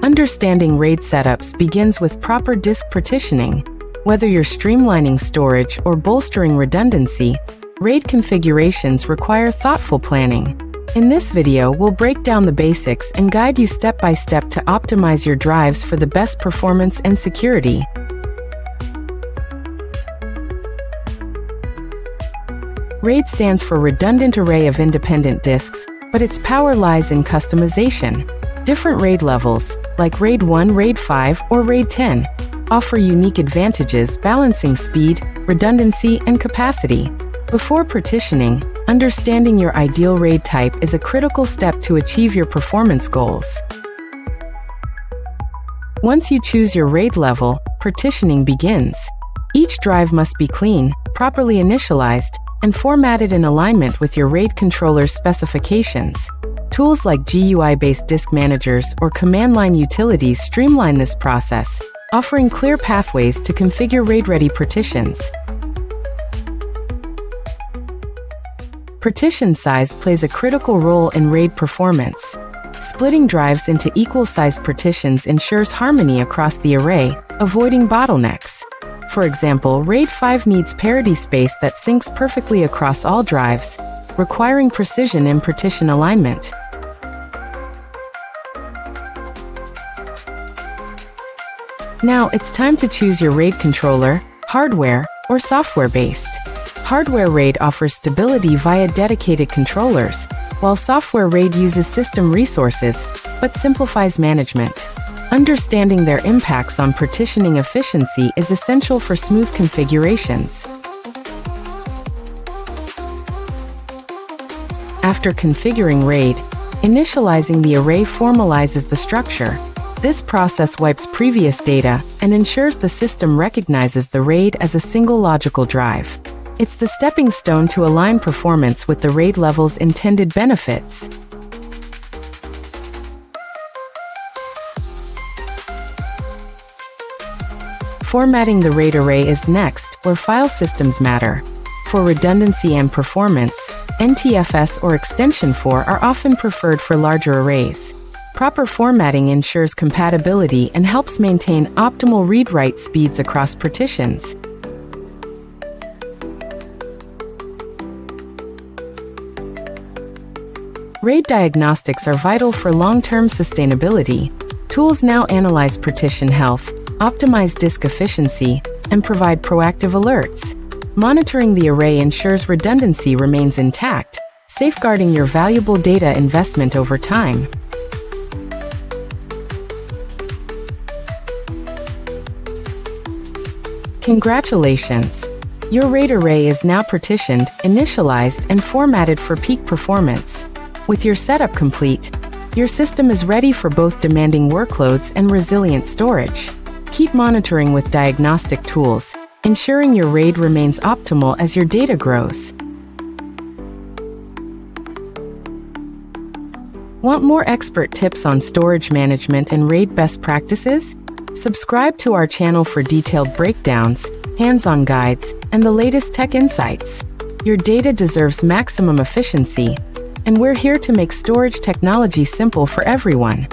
Understanding RAID setups begins with proper disk partitioning. Whether you're streamlining storage or bolstering redundancy, RAID configurations require thoughtful planning. In this video, we'll break down the basics and guide you step by step to optimize your drives for the best performance and security. RAID stands for Redundant Array of Independent Disks, but its power lies in customization. Different RAID levels, like RAID 1, RAID 5, or RAID 10, offer unique advantages balancing speed, redundancy, and capacity. Before partitioning, understanding your ideal RAID type is a critical step to achieve your performance goals. Once you choose your RAID level, partitioning begins. Each drive must be clean, properly initialized, and formatted in alignment with your RAID controller's specifications. Tools like GUI-based disk managers or command line utilities streamline this process, offering clear pathways to configure RAID-ready partitions. Partition size plays a critical role in RAID performance. Splitting drives into equal-sized partitions ensures harmony across the array, avoiding bottlenecks. For example, RAID 5 needs parity space that syncs perfectly across all drives, requiring precision in partition alignment. Now it's time to choose your RAID controller, hardware, or software-based. Hardware RAID offers stability via dedicated controllers, while software RAID uses system resources, but simplifies management. Understanding their impacts on partitioning efficiency is essential for smooth configurations. After configuring RAID, initializing the array formalizes the structure. This process wipes previous data and ensures the system recognizes the RAID as a single logical drive. It's the stepping stone to align performance with the RAID level's intended benefits. Formatting the RAID array is next, where file systems matter. For redundancy and performance, NTFS or Extension 4 are often preferred for larger arrays. Proper formatting ensures compatibility and helps maintain optimal read-write speeds across partitions. RAID diagnostics are vital for long-term sustainability. Tools now analyze partition health, optimize disk efficiency, and provide proactive alerts. Monitoring the array ensures redundancy remains intact, safeguarding your valuable data investment over time. Congratulations! Your RAID array is now partitioned, initialized, and formatted for peak performance. With your setup complete, your system is ready for both demanding workloads and resilient storage. Keep monitoring with diagnostic tools, ensuring your RAID remains optimal as your data grows. Want more expert tips on storage management and RAID best practices? Subscribe to our channel for detailed breakdowns, hands-on guides, and the latest tech insights. Your data deserves maximum efficiency, and we're here to make storage technology simple for everyone.